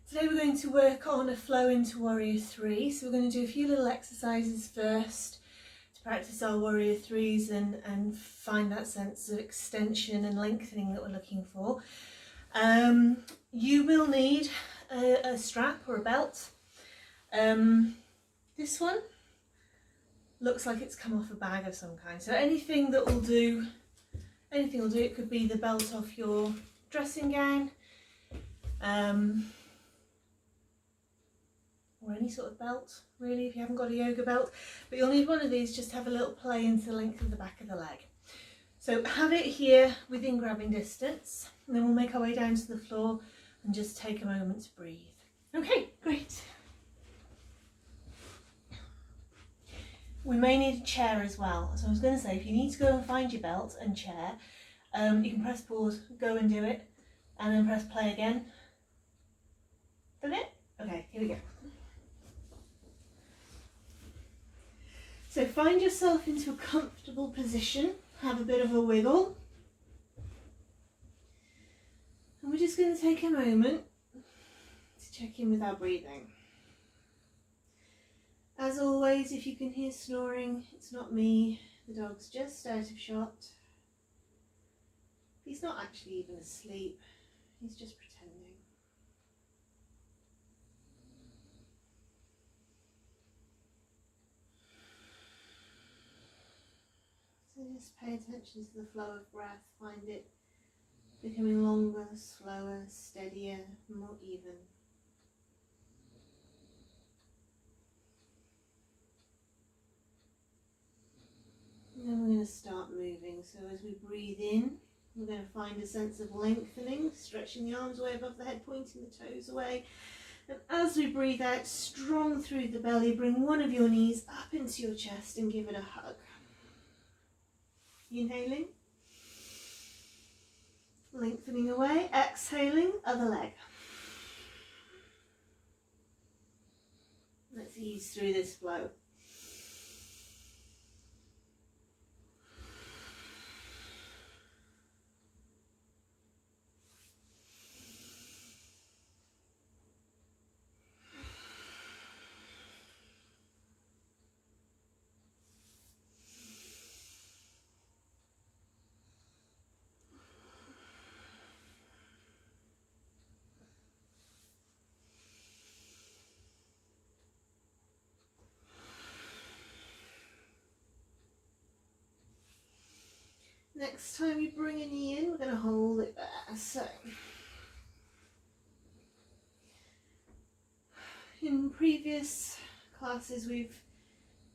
Today we're going to work on a flow into Warrior 3. So we're going to do a few little exercises first to practice our Warrior 3s and find that sense of extension and lengthening that we're looking for. You will need a strap or a belt. This one looks like it's come off a bag of some kind. So anything will do. It could be the belt off your dressing gown. Or any sort of belt, really, if you haven't got a yoga belt. But you'll need one of these just to have a little play into the length of the back of the leg. So have it here within grabbing distance, and then we'll make our way down to the floor and just take a moment to breathe. Okay, great. We may need a chair as well. So I was going to say, if you need to go and find your belt and chair, you can press pause, go and do it, and then press play again. Done it? Okay, here we go. So find yourself into a comfortable position, have a bit of a wiggle. And we're just going to take a moment to check in with our breathing. As always, if you can hear snoring, it's not me, the dog's just out of shot. He's not actually even asleep, he's just pretending. So just pay attention to the flow of breath, find it becoming longer, slower, steadier, more even. And then we're going to start moving. So as we breathe in, we're going to find a sense of lengthening, stretching the arms away above the head, pointing the toes away. And as we breathe out, strong through the belly, bring one of your knees up into your chest and give it a hug. Inhaling, lengthening away, exhaling, other leg. Let's ease through this flow. Next time you bring a knee in, we're going to hold it there. So, in previous classes we've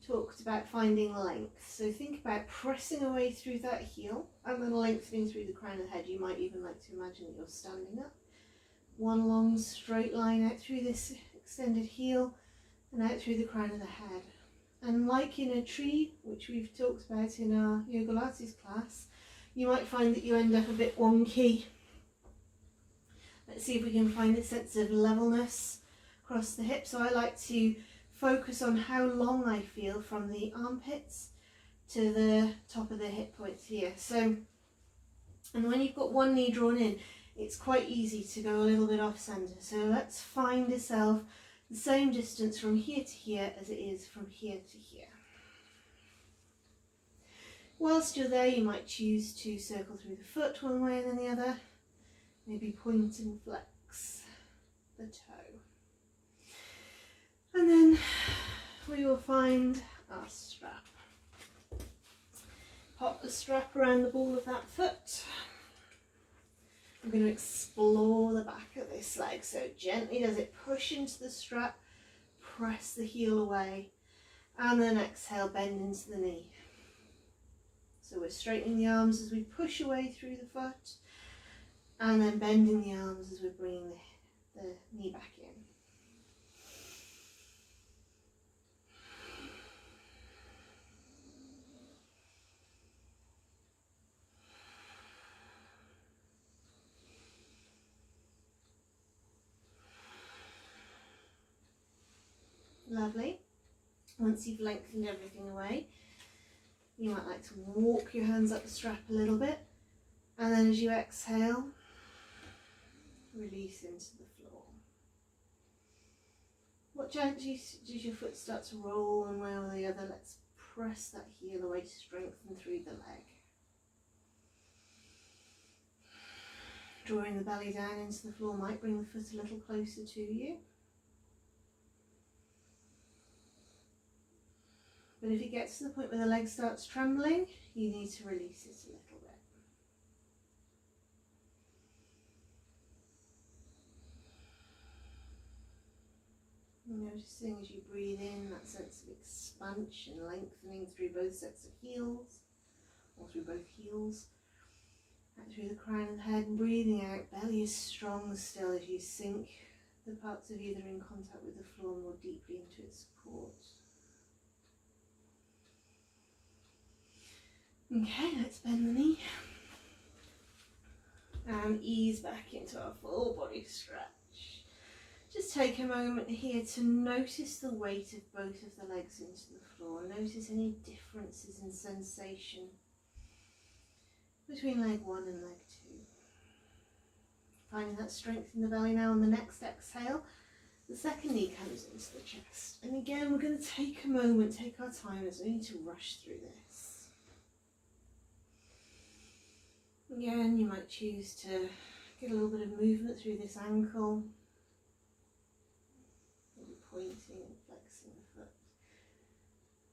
talked about finding length. So think about pressing away through that heel and then lengthening through the crown of the head. You might even like to imagine that you're standing up. One long straight line out through this extended heel and out through the crown of the head. And like in a tree, which we've talked about in our Yoga Lattes class, you might find that you end up a bit wonky. Let's see if we can find a sense of levelness across the hips. So I like to focus on how long I feel from the armpits to the top of the hip points here. So, and when you've got one knee drawn in, it's quite easy to go a little bit off centre. So let's find yourself the same distance from here to here as it is from here to here. Whilst you're there, you might choose to circle through the foot one way and then the other. Maybe point and flex the toe. And then we will find our strap. Pop the strap around the ball of that foot. I'm going to explore the back of this leg. So gently does it push into the strap, press the heel away, and then exhale, bend into the knee. So we're straightening the arms as we push away through the foot, and then bending the arms as we're bringing the knee back in. Lovely. Once you've lengthened everything away, you might like to walk your hands up the strap a little bit, and then as you exhale, release into the floor. Watch out, does your foot start to roll one way or the other? Let's press that heel away to strengthen through the leg. Drawing the belly down into the floor might bring the foot a little closer to you. But if it gets to the point where the leg starts trembling, you need to release it a little bit. Noticing as you breathe in that sense of expansion, lengthening through both sets of heels, or through both heels, out through the crown of the head, and breathing out, belly is strong still as you sink the parts of you that are in contact with the floor more deeply into its support. Okay, let's bend the knee and ease back into our full body stretch. Just take a moment here to notice the weight of both of the legs into the floor. Notice any differences in sensation between leg 1 and leg 2. Finding that strength in the belly now. On the next exhale, the second knee comes into the chest. And again, we're going to take a moment, take our time. There's no need to rush through this. Again, you might choose to get a little bit of movement through this ankle. Pointing and flexing the foot.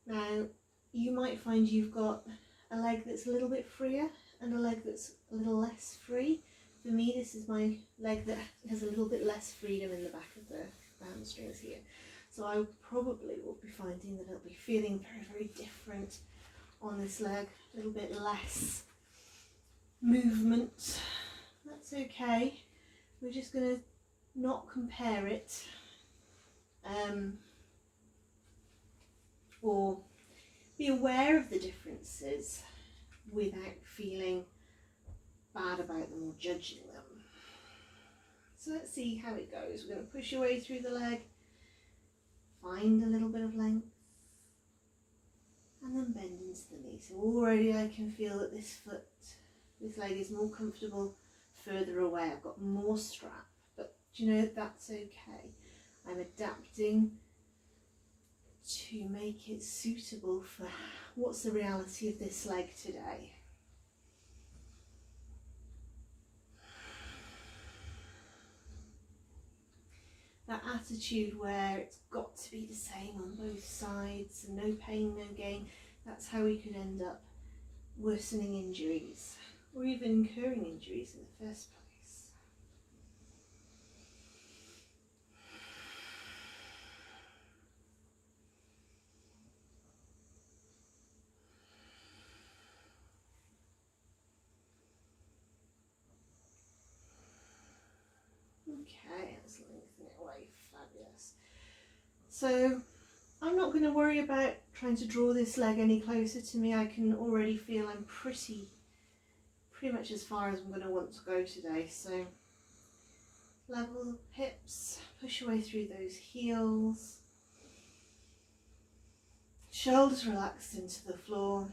Now, you might find you've got a leg that's a little bit freer and a leg that's a little less free. For me, this is my leg that has a little bit less freedom in the back of the hamstrings here. So I probably will be finding that it'll be feeling very, very different on this leg. A little bit less movement. That's okay. We're just going to not compare it. Or be aware of the differences without feeling bad about them or judging them. So let's see how it goes. We're going to push your way through the leg, find a little bit of length, and then bend into the knee. So already I can feel that this leg is more comfortable further away. I've got more strap, but do you know, that's okay. I'm adapting to make it suitable for what's the reality of this leg today. That attitude where it's got to be the same on both sides, and no pain, no gain, that's how we could end up worsening injuries or even incurring injuries in the first place. Okay, let's lengthen it away. Fabulous. So I'm not going to worry about trying to draw this leg any closer to me. I can already feel I'm pretty much as far as I'm going to want to go today. So level hips, push your way through those heels. Shoulders relaxed into the floor.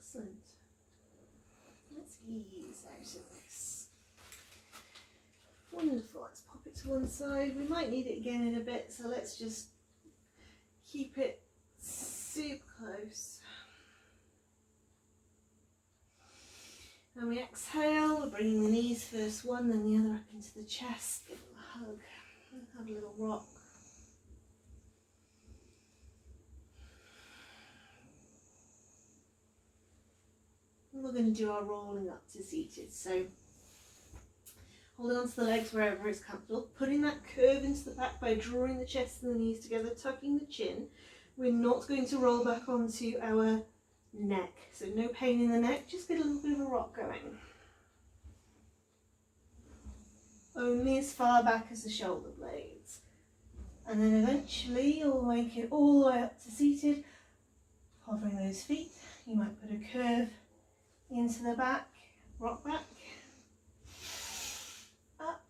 Excellent. Let's ease out of this. Wonderful. Let's pop it to one side. We might need it again in a bit, so let's just keep it super close. And we exhale. We're bringing the knees first one, then the other up into the chest. Give them a hug and have a little rock. We're going to do our rolling up to seated. So holding onto the legs wherever it's comfortable, putting that curve into the back by drawing the chest and the knees together, tucking the chin. We're not going to roll back onto our neck, so no pain in the neck, just get a little bit of a rock going. Only as far back as the shoulder blades. And then eventually you'll make it all the way up to seated, hovering those feet. You might put a curve into the back, rock back, up.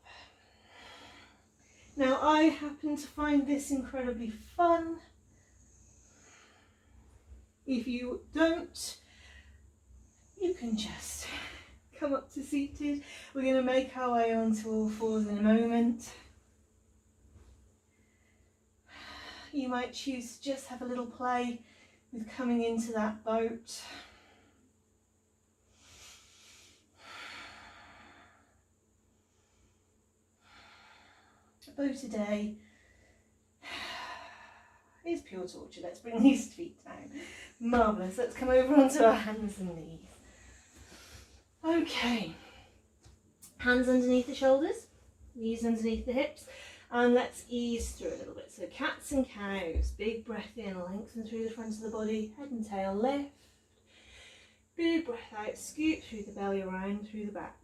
Now I happen to find this incredibly fun. If you don't, you can just come up to seated. We're going to make our way onto all fours in a moment. You might choose to just have a little play with coming into that boat. A boat a day is pure torture. Let's bring these feet down. Marvellous. Let's come over onto our hands and knees. Okay. Hands underneath the shoulders, knees underneath the hips, and let's ease through a little bit. So cats and cows. Big breath in, lengthen through the front of the body, head and tail lift. Big breath out, scoot through the belly, around through the back.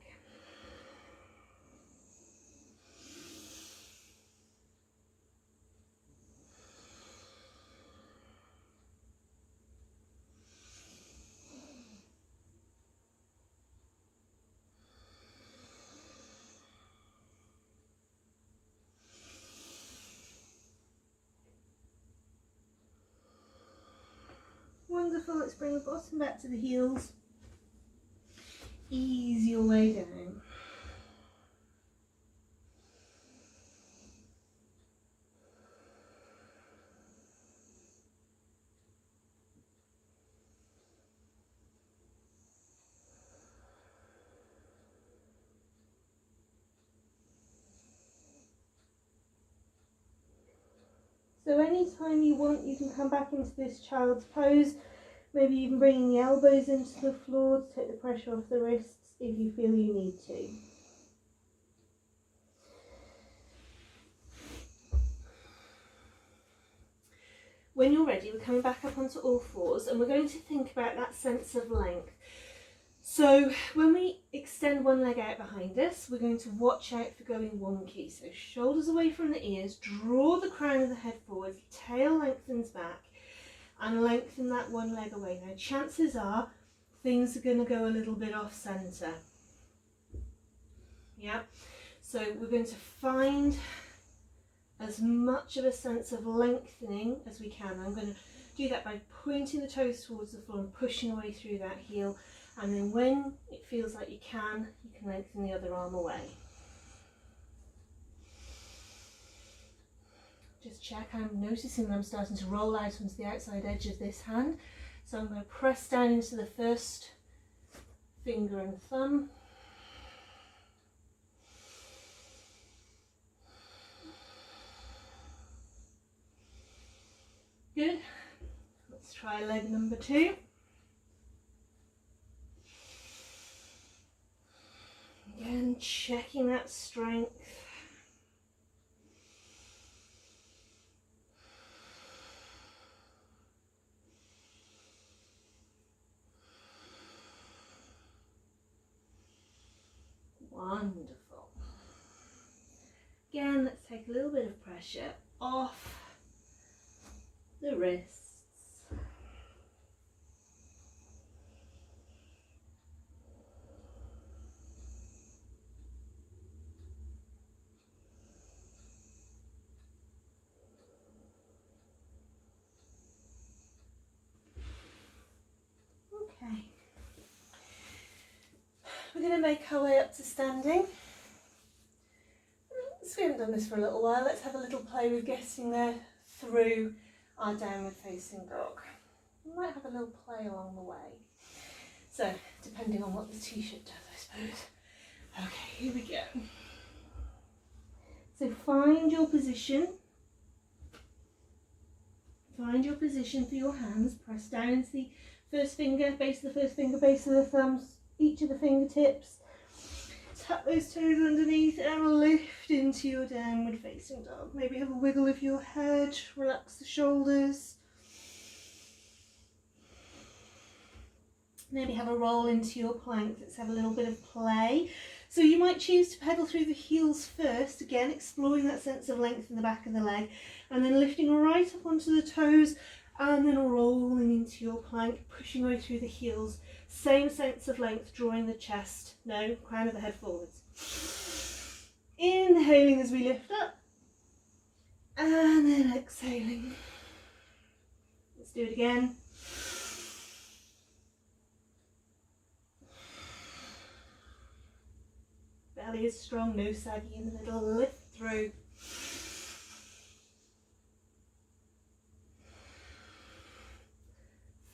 Wonderful, let's bring the bottom back to the heels. Ease your way down. So anytime you want, you can come back into this child's pose, maybe even bringing the elbows into the floor to take the pressure off the wrists if you feel you need to. When you're ready, we're coming back up onto all fours and we're going to think about that sense of length. So when we extend one leg out behind us, we're going to watch out for going wonky. So shoulders away from the ears, draw the crown of the head forward, tail lengthens back, and lengthen that one leg away. Now chances are things are going to go a little bit off centre. Yeah, so we're going to find as much of a sense of lengthening as we can. I'm going to do that by pointing the toes towards the floor and pushing away through that heel. And then when it feels like you can lengthen the other arm away. Just check, I'm noticing that I'm starting to roll out onto the outside edge of this hand. So I'm going to press down into the first finger and thumb. Good. Let's try leg number 2. Again, checking that strength. Wonderful. Again, let's take a little bit of pressure off the wrists. Okay. We're going to make our way up to standing. So we haven't done this for a little while. Let's have a little play with getting there through our downward facing dog. We might have a little play along the way. So, depending on what the t-shirt does, I suppose. Okay, here we go. So find your position. Find your position for your hands. Press down into the first finger, base of the first finger, base of the thumbs, each of the fingertips. Tap those toes underneath and lift into your downward facing dog. Maybe have a wiggle of your head, relax the shoulders. Maybe have a roll into your plank. Let's have a little bit of play. So you might choose to pedal through the heels first, again exploring that sense of length in the back of the leg, and then lifting right up onto the toes and then rolling into your plank, pushing away through the heels. Same sense of length, drawing the chest, no, crown of the head forwards. Inhaling as we lift up. And then exhaling. Let's do it again. Belly is strong, no sagging in the middle, lift through.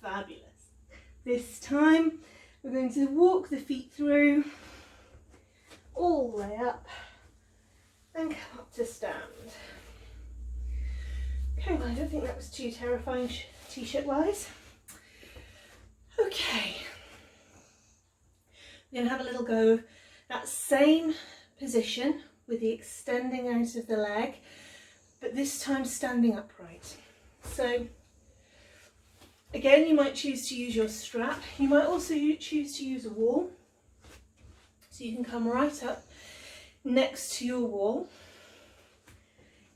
Fabulous. This time we're going to walk the feet through all the way up and come up to stand. Okay, well I don't think that was too terrifying t-shirt wise. Okay, we're going to have a little go of that same position with the extending out of the leg, but this time standing upright. So again, you might choose to use your strap. You might also choose to use a wall. So you can come right up next to your wall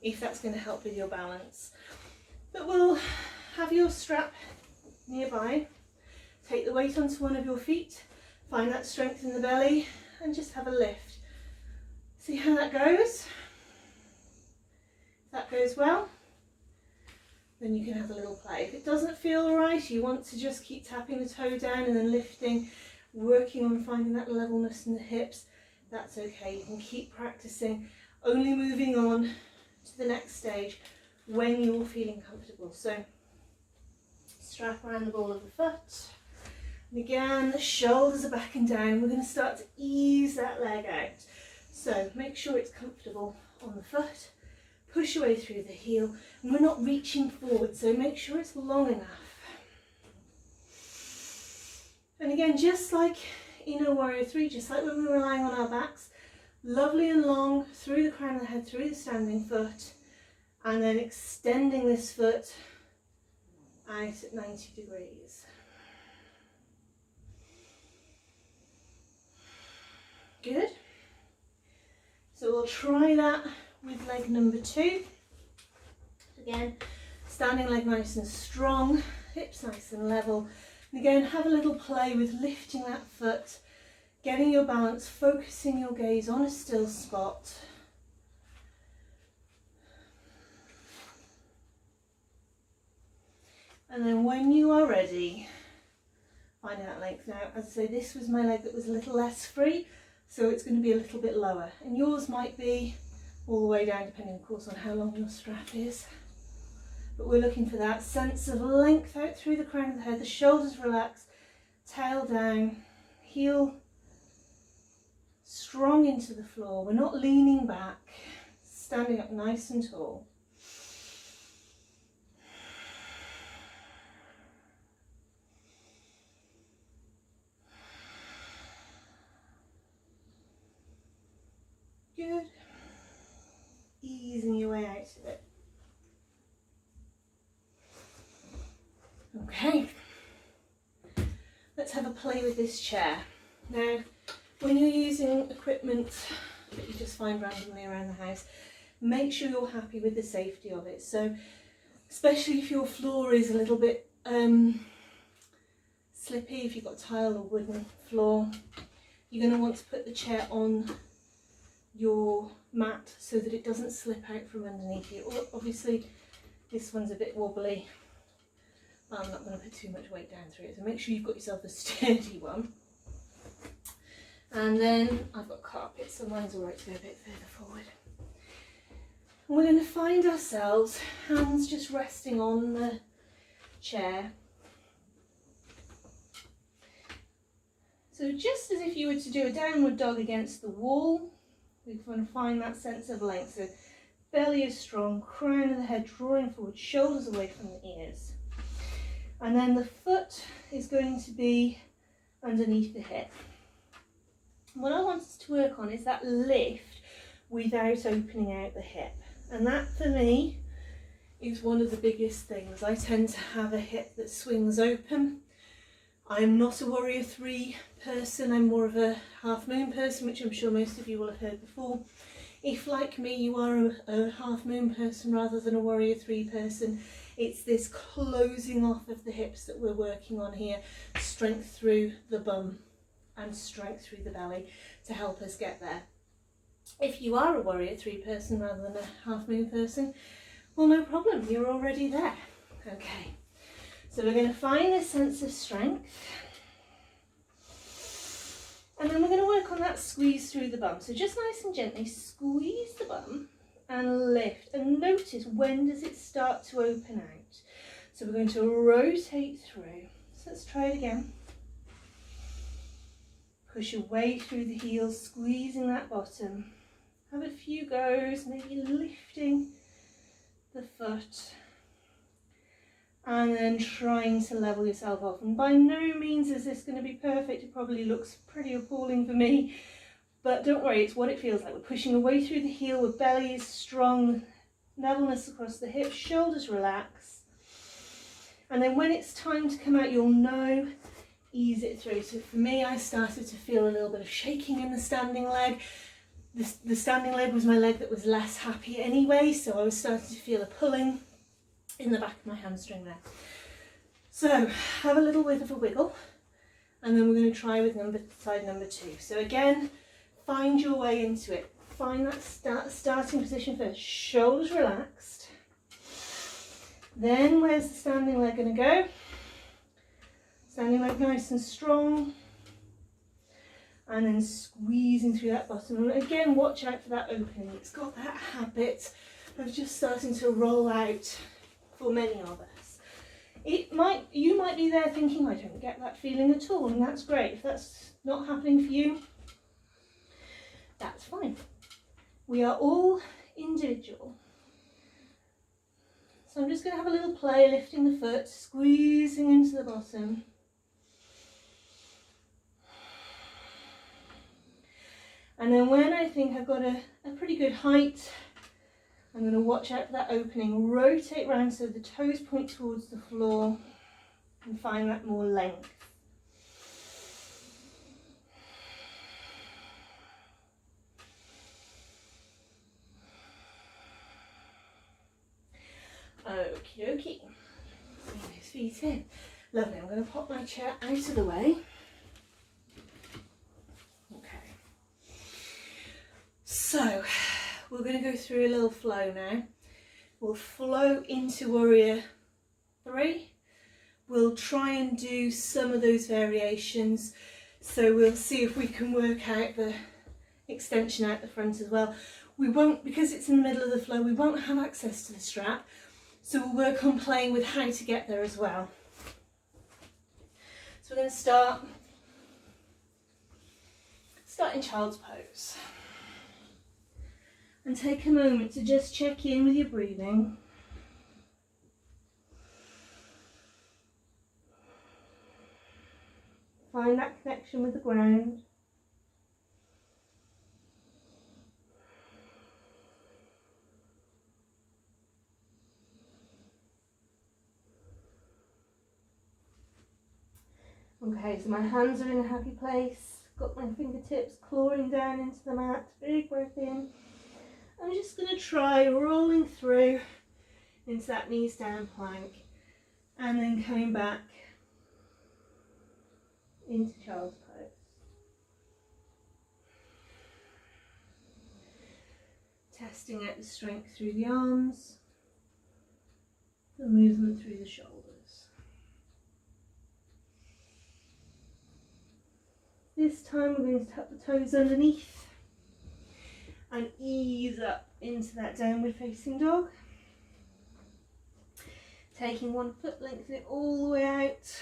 if that's going to help with your balance. But we'll have your strap nearby. Take the weight onto one of your feet. Find that strength in the belly and just have a lift. See how that goes? If that goes well, then you can have a little play. If it doesn't feel right, you want to just keep tapping the toe down and then lifting, working on finding that levelness in the hips, that's okay. You can keep practicing, only moving on to the next stage when you're feeling comfortable. So strap around the ball of the foot. And again, the shoulders are back and down. We're going to start to ease that leg out. So make sure it's comfortable on the foot. Push your way through the heel, and we're not reaching forward, so make sure it's long enough. And again, just like in a Warrior 3, just like when we were lying on our backs, lovely and long through the crown of the head, through the standing foot, and then extending this foot out at 90 degrees. Good. So we'll try that with leg number 2. Again, standing leg nice and strong, hips nice and level. And again, have a little play with lifting that foot, getting your balance, focusing your gaze on a still spot. And then when you are ready, finding that length. Now, as I say, this was my leg that was a little less free, so it's going to be a little bit lower. And yours might be all the way down, depending of course on how long your strap is. But we're looking for that sense of length out through the crown of the head, the shoulders relax, tail down, heel strong into the floor. We're not leaning back, standing up nice and tall. Good. Easing your way out of it. Okay, let's have a play with this chair. Now, when you're using equipment that you just find randomly around the house, make sure you're happy with the safety of it. So, especially if your floor is a little bit slippy, if you've got tile or wooden floor, you're going to want to put the chair on your mat so that it doesn't slip out from underneath you. Obviously, this one's a bit wobbly. I'm not going to put too much weight down through it, so make sure you've got yourself a sturdy one. And then I've got carpet, so mine's alright to go a bit further forward. And we're going to find ourselves, hands just resting on the chair. So just as if you were to do a downward dog against the wall, we're going to find that sense of length. So belly is strong, crown of the head drawing forward, shoulders away from the ears. And then the foot is going to be underneath the hip. What I want us to work on is that lift without opening out the hip. And that for me is one of the biggest things. I tend to have a hip that swings open. I'm not a Warrior 3 person, I'm more of a half moon person, which I'm sure most of you will have heard before. If, like me, you are a half moon person rather than a Warrior 3 person, it's this closing off of the hips that we're working on here, strength through the bum and strength through the belly to help us get there. If you are a Warrior 3 person rather than a half moon person, Well, no problem, you're already there. Okay, so we're going to find this sense of strength. And then we're going to work on that squeeze through the bum. So just nice and gently squeeze the bum and lift. And notice, when does it start to open out? So we're going to rotate through. So let's try it again. Push your way through the heels, squeezing that bottom. Have a few goes, maybe lifting the foot. And then trying to level yourself off. And by no means is this going to be perfect. It probably looks pretty appalling for me. But don't worry, it's what it feels like. We're pushing away through the heel with belly is strong, levelness across the hips, shoulders relax. And then when it's time to come out, you'll know, ease it through. So for me, I started to feel a little bit of shaking in the standing leg. The standing leg was my leg that was less happy anyway, so I was starting to feel a pulling in the back of my hamstring there. So have a little bit of a wiggle, and then we're going to try with side number 2. So again, find your way into it. Find that starting position first. Shoulders relaxed. Then where's the standing leg going to go? Standing leg nice and strong. And then squeezing through that bottom. And again, watch out for that opening. It's got that habit of just starting to roll out for many of us. You might be there thinking, I don't get that feeling at all, and that's great. If that's not happening for you, that's fine. We are all individual. So I'm just going to have a little play, lifting the foot, squeezing into the bottom. And then when I think I've got a pretty good height, I'm going to watch out for that opening, rotate round so the toes point towards the floor and find that more length. Okie dokie. Bring those feet in. Lovely, I'm going to pop my chair out of the way. Okay. So, we're going to go through a little flow now. We'll flow into Warrior 3. We'll try and do some of those variations. So we'll see if we can work out the extension out the front as well. We won't, because it's in the middle of the flow, we won't have access to the strap. So we'll work on playing with how to get there as well. So we're going to start in child's pose. And take a moment to just check in with your breathing. Find that connection with the ground. Okay, so my hands are in a happy place. Got my fingertips clawing down into the mat. Big breath in. I'm just going to try rolling through into that knees down plank and then coming back into child's pose. Testing out the strength through the arms, the movement through the shoulders. This time we're going to tuck the toes underneath and ease up into that downward facing dog. Taking one foot, lengthen it all the way out.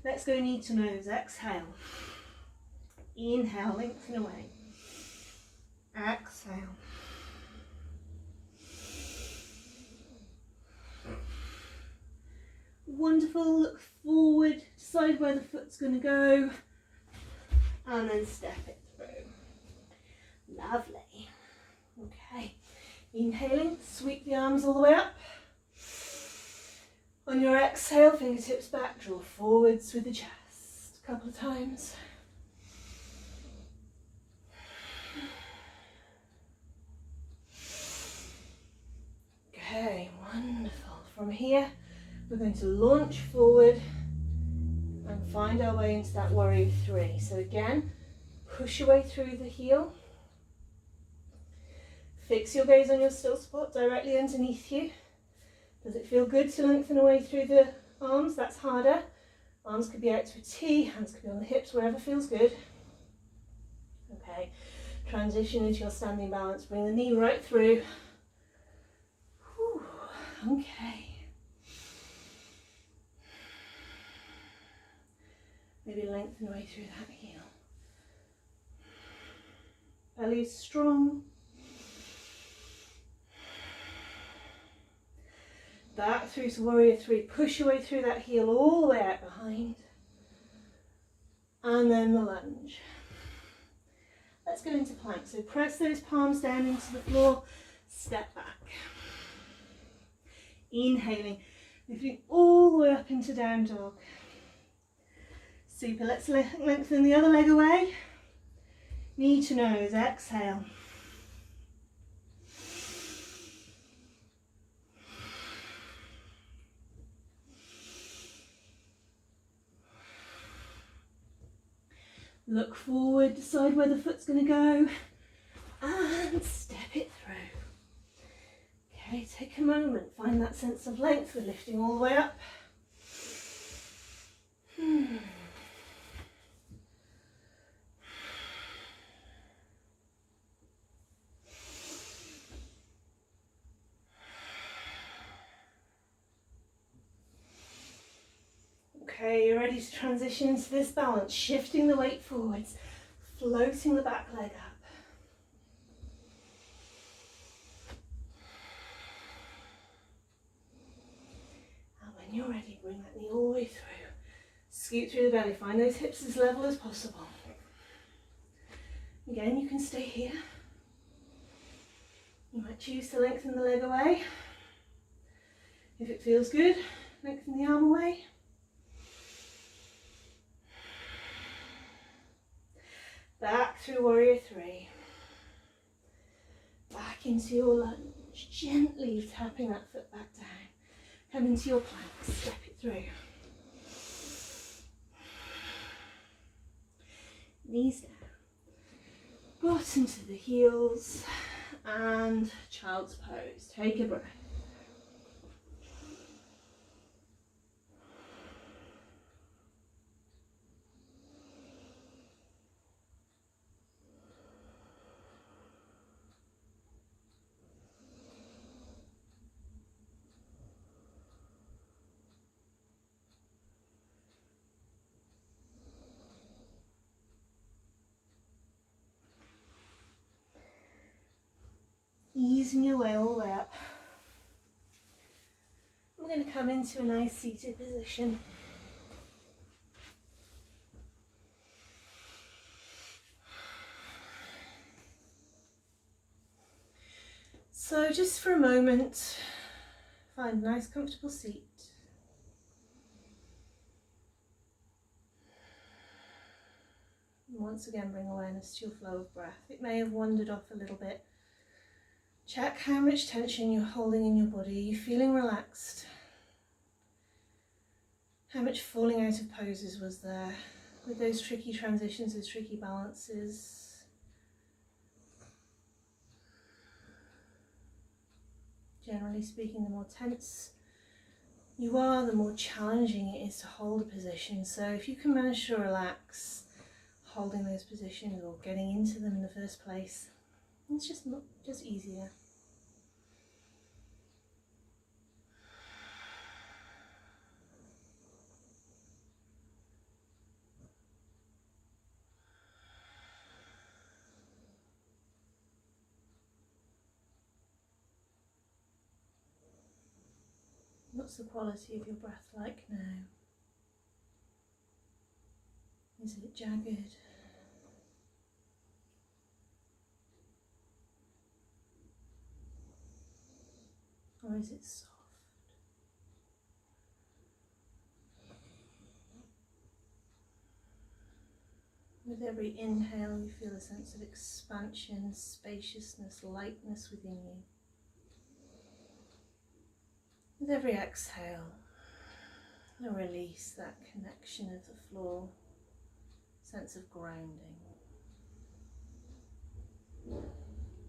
Let's go knee to nose, exhale. Inhale, lengthen away. Exhale. Wonderful, look forward, decide where the foot's going to go, and then step it through. Lovely. Okay, inhaling, sweep the arms all the way up. On your exhale, fingertips back, draw forwards with the chest. A couple of times. Okay, wonderful. From here, we're going to launch forward and find our way into that warrior 3. So again, push your way through the heel. Fix your gaze on your still spot directly underneath you. Does it feel good to lengthen away through the arms? That's harder. Arms could be out to a T, hands could be on the hips, wherever feels good. Okay, transition into your standing balance. Bring the knee right through. Whew. Okay. Maybe lengthen away through that heel. Belly is strong. Back through to warrior three. Push your way through that heel all the way out behind. And then the lunge. Let's go into plank. So press those palms down into the floor. Step back. Inhaling. Lifting all the way up into down dog. Super. Let's lengthen the other leg away. Knee to nose. Exhale. Look forward, decide where the foot's going to go, and step it through. Okay, take a moment, find that sense of length. We're lifting all the way up. Okay, you're ready to transition into this balance, shifting the weight forwards, floating the back leg up. And when you're ready, bring that knee all the way through. Scoot through the belly, find those hips as level as possible. Again, you can stay here. You might choose to lengthen the leg away. If it feels good, lengthen the arm away. Back through warrior three. Back into your lunge, gently tapping that foot back down. Come into your plank, step it through. Knees down. Bottom to the heels. And child's pose. Take a breath. Easing your way all the way up. We're going to come into a nice seated position. So just for a moment, find a nice comfortable seat. And once again, bring awareness to your flow of breath. It may have wandered off a little bit. Check how much tension you're holding in your body. Are you feeling relaxed? How much falling out of poses was there with those tricky transitions, those tricky balances? Generally speaking, the more tense you are, the more challenging it is to hold a position. So if you can manage to relax holding those positions or getting into them in the first place, it's just easier. What's the quality of your breath like now? Is it jagged? Or is it soft? With every inhale, you feel a sense of expansion, spaciousness, lightness within you. With every exhale, you release that connection of the floor, sense of grounding.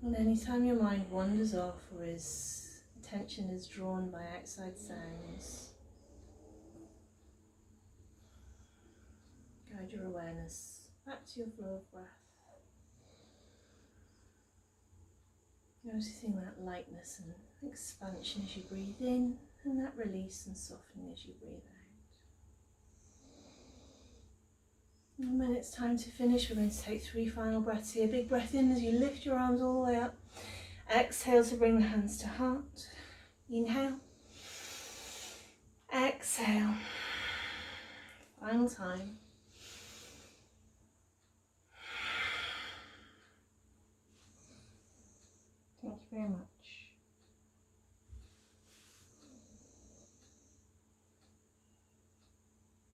And anytime your mind wanders off or attention is drawn by outside sounds, guide your awareness back to your flow of breath. Noticing that lightness and expansion as you breathe in, and that release and softening as you breathe out. And when it's time to finish, we're going to take 3 final breaths here. Big breath in as you lift your arms all the way up. Exhale to bring the hands to heart. Inhale. Exhale. Final time. Thank you very much.